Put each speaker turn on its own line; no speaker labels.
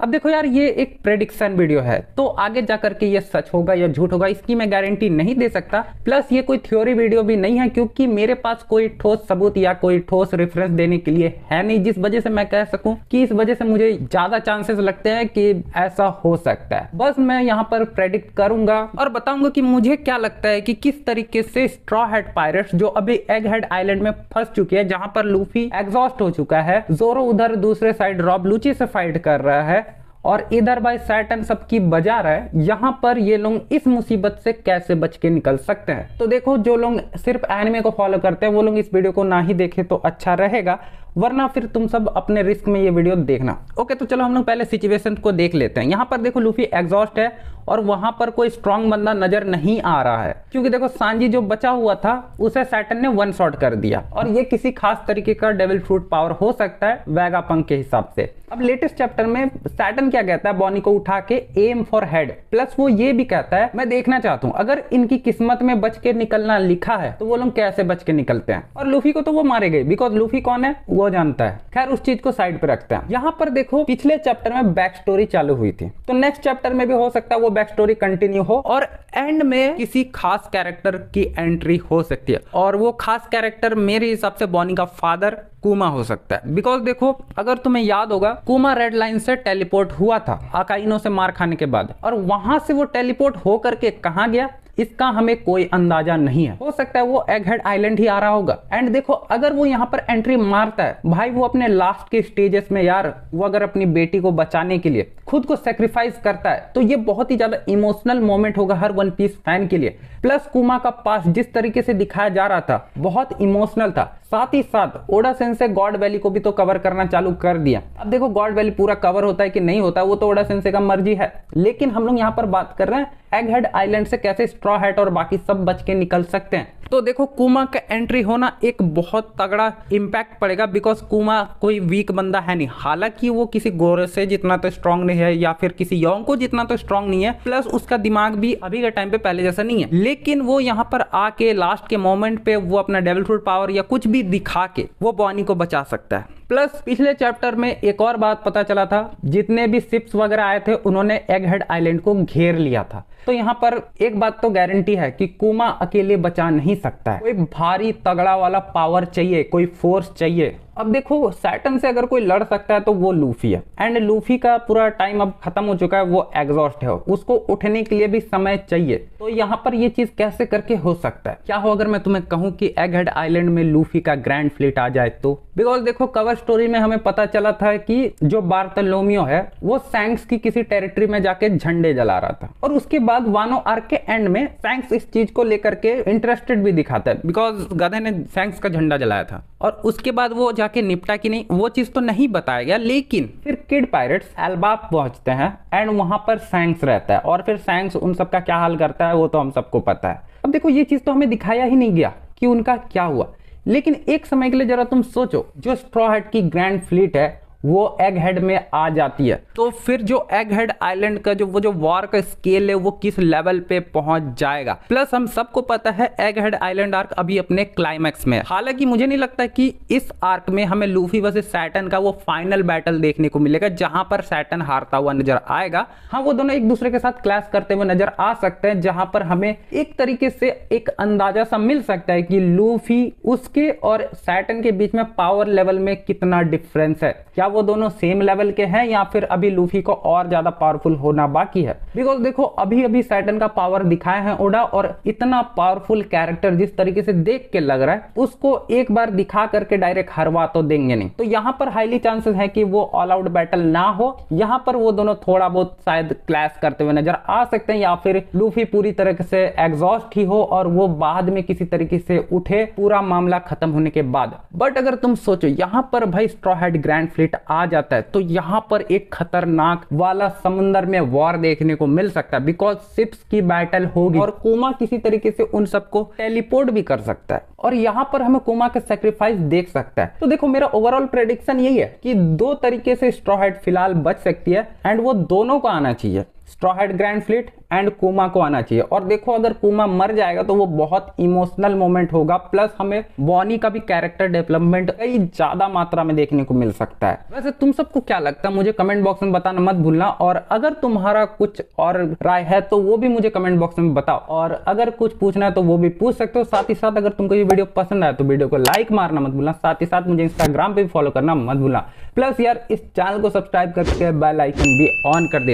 अब देखो यार, ये एक प्रेडिक्शन वीडियो है, तो आगे जाकर के ये सच होगा या झूठ होगा इसकी मैं गारंटी नहीं दे सकता। प्लस ये कोई थ्योरी वीडियो भी नहीं है, क्योंकि मेरे पास कोई ठोस सबूत या कोई ठोस रेफरेंस देने के लिए है नहीं, जिस वजह से मैं कह सकूं कि इस वजह से मुझे ज्यादा चांसेस लगते हैं कि ऐसा हो सकता है। बस मैं यहाँ पर प्रेडिक्ट करूंगा और बताऊंगा कि मुझे क्या लगता है कि किस तरीके से स्ट्रॉ हैट पायरेट्स, जो अभी एग हेड आइलैंड में फंस चुके हैं, जहां पर लूफी एग्जॉस्ट हो चुका है, जोरो उधर दूसरे साइड रॉब लूची से फाइट कर रहा है और इधर भाई सैटर्न सबकी बजा रहा है, यहाँ पर ये लोग इस मुसीबत से कैसे बच के निकल सकते हैं। तो देखो, जो लोग सिर्फ एनिमे को फॉलो करते हैं वो लोग इस वीडियो को ना ही देखे तो अच्छा रहेगा, वरना फिर तुम सब अपने रिस्क में ये वीडियो देखना। ओके, तो चलो हम लोग पहले सिचुएशन को देख लेते हैं। यहाँ पर देखो लूफी एग्जॉस्ट है और वहां पर कोई स्ट्रांग बंदा नजर नहीं आ रहा है, क्योंकि देखो सांजी जो बचा हुआ था उसे सैटर्न ने वन शॉट कर दिया, और ये किसी खास तरीके का डेविल फ्रूट पावर हो सकता है वेगापंक के हिसाब से। अब लेटेस्ट चैप्टर में सैटर्न क्या कहता है, बॉनी को उठा के एम फॉर हेड, प्लस वो ये भी कहता है मैं देखना चाहता हूँ अगर इनकी किस्मत में बच के निकलना लिखा है तो वो लोग कैसे बच के निकलते हैं। और लूफी को तो वो मारे गए, बिकॉज लूफी कौन है वो जानता है। खैर उस चीज को साइड पे रखते हैं। यहाँ पर देखो पिछले चैप्टर में बैक स्टोरी चालू हुई थी, तो नेक्स्ट चैप्टर में भी हो सकता है वो बैक स्टोरी कंटिन्यू हो और एंड में किसी खास कैरेक्टर की एंट्री हो सकती है, और वो खास कैरेक्टर मेरे हिसाब से बॉनी का फादर कुमा हो सकता है। बिकॉज देखो, अगर तुम्हें याद होगा, कुमा रेड लाइन से टेलीपोर्ट हुआ था अकाइनो से मार खाने के बाद, और वहां से वो टेलीपोर्ट होकर के कहां गया इसका हमें कोई अंदाजा नहीं है। हो सकता है वो एग हेड आइलैंड ही आ रहा होगा। एंड देखो, अगर वो यहाँ पर एंट्री मारता है भाई, वो अपने लास्ट के स्टेजेस में यार, वो अगर अपनी बेटी को बचाने के लिए खुद को सेक्रीफाइस करता है तो ये बहुत ही ज्यादा इमोशनल मोमेंट होगा हर वन पीस फैन के लिए। प्लस कुमा का पास जिस तरीके से दिखाया जा रहा था बहुत इमोशनल था। साथ ही साथ ओडा सेंसे गॉड वैली को भी तो कवर करना चालू कर दिया। अब देखो गॉड वैली पूरा कवर होता है कि नहीं होता वो तो ओडा सेंसे का मर्जी है, लेकिन हम लोग यहाँ पर बात कर रहे हैं एग हेड आइलैंड से कैसे स्ट्रॉ हैट और बाकी सब बच के निकल सकते हैं। तो देखो कुमा का एंट्री होना एक बहुत तगड़ा इंपैक्ट पड़ेगा, बिकॉज कुमा कोई वीक बंदा है नहीं। हालांकि वो किसी गोरे से जितना तो स्ट्रांग नहीं है या फिर किसी योंग को जितना तो स्ट्रांग नहीं है, प्लस उसका दिमाग भी अभी के टाइम पे पहले जैसा नहीं है, लेकिन वो यहाँ पर आके लास्ट के मोमेंट पे वो अपना डेविल फ्रूट पावर या कुछ भी दिखा के वो बॉनी को बचा सकता है। प्लस पिछले चैप्टर में एक और बात पता चला था, जितने भी शिप्स वगैरह आए थे उन्होंने एग हेड आइलैंड को घेर लिया था। तो यहाँ पर एक बात तो गारंटी है कि कुमा अकेले बचा नहीं सकता है, कोई भारी तगड़ा वाला पावर चाहिए, कोई फोर्स चाहिए। अब देखो सैटर्न से अगर कोई लड़ सकता है तो वो लूफी है, एंड लूफी का पूरा टाइम अब खत्म हो चुका है, वो एग्जॉस्ट है, उसको उठने के लिए भी समय चाहिए। तो यहाँ पर ये चीज कैसे करके हो सकता है? क्या हो अगर मैं तुम्हें कहूं कि एग हेड आइलैंड में लूफी का ग्रैंड फ्लीट आ जाए तो? बिकॉज देखो कवर स्टोरी में हमें पता चला था कि जो बार्थोलोमियो है वो सैंक्स की किसी टेरिटरी में जाके झंडे जला रहा था, और उसके बाद वानो आर्क के एंड में सैंक्स इस चीज को लेकर के इंटरेस्टेड भी दिखाता है, बिकॉज गधे ने सैंक्स का झंडा जलाया था, और उसके बाद वो जाके निपटा कि नहीं वो चीज तो नहीं बताया गया। लेकिन फिर किड पायरेट्स एल्बाप पहुंचते हैं एंड वहां पर सैंक्स रहता है, और फिर सैंक्स उन सबका क्या हाल करता है वो तो हम सबको पता है। अब देखो ये चीज तो हमें दिखाया ही नहीं गया कि उनका क्या हुआ, लेकिन एक समय के लिए जरा तुम सोचो, जो स्ट्रॉ हैट की ग्रैंड फ्लीट है वो एग हेड में आ जाती है, तो फिर जो एग हेड आइलैंड का जो वॉर का स्केल है वो किस लेवल पे पहुंच जाएगा। प्लस हम सबको पता है एग हेड आइलैंड आर्क अभी अपने क्लाइमैक्स में है। हालांकि मुझे नहीं लगता कि इस आर्क में हमें लूफी वर्सेस सैटर्न का वो फाइनल बैटल देखने को मिलेगा जहां पर सैटर्न हारता हुआ नजर आएगा। हाँ, वो दोनों एक दूसरे के साथ क्लैश करते हुए नजर आ सकते हैं, जहां पर हमें एक तरीके से एक अंदाजा सा मिल सकता है कि लूफी उसके और सैटर्न के बीच में पावर लेवल में कितना डिफरेंस है। क्या वो दोनों सेम लेवल के हैं या फिर अभी लूफी को और ज्यादा पावरफुल होना बाकी है? बिकॉज देखो अभी अभी सैटर्न का पावर दिखाया है ओडा, और इतना पावरफुल कैरेक्टर जिस तरीके से देख के लग रहा है उसको एक बार दिखा करके डायरेक्ट हरवा तो देंगे नहीं। तो यहाँ पर हाईली चांसेस है कि वो ऑल आउट बैटल ना हो, यहाँ पर वो दोनों थोड़ा बहुत शायद क्लैश करते हुए नजर आ सकते हैं, या फिर लूफी पूरी तरह से एग्जॉस्ट ही हो और वो बाद में किसी तरीके से उठे पूरा मामला खत्म होने के बाद। बट अगर तुम सोचो यहाँ पर भाई स्ट्रॉ हैट ग्रैंड फ्लीट आ जाता है तो यहाँ पर एक खतरनाक वाला समुंदर में वॉर देखने को मिल सकता है, बिकॉज शिप्स की बैटल होगी और कुमा किसी तरीके से उन सबको टेलीपोर्ट भी कर सकता है, और यहाँ पर हमें कुमा का सैक्रिफाइस देख सकता है। तो देखो मेरा ओवरऑल प्रेडिक्शन यही है कि दो तरीके से स्ट्रॉ हैट फिलहाल बच सकती है, एंड वो दोनों को आना चाहिए। Straw hat grand fleet and कुमा को आना चाहिए। और देखो अगर कुमा मर जाएगा तो वो बहुत इमोशनल मोमेंट होगा, प्लस हमें बॉनी का भी कैरेक्टर डेवलपमेंट कई ज्यादा मात्रा में देखने को मिल सकता है। वैसे तुम सबको क्या लगता है मुझे कमेंट बॉक्स में बताना मत भूलना, और अगर तुम्हारा कुछ और राय है तो वो भी मुझे कमेंट बॉक्स में बताओ, और अगर कुछ पूछना है तो वो भी पूछ सकते हो। साथ ही साथ अगर तुमको ये वीडियो पसंद आया तो वीडियो को लाइक मारना मत भूलना, साथ ही साथ मुझे इंस्टाग्राम पे भी फॉलो करना मत भूलना। प्लस यार इस चैनल को सब्सक्राइब करके बेल आइकन भी ऑन कर देना।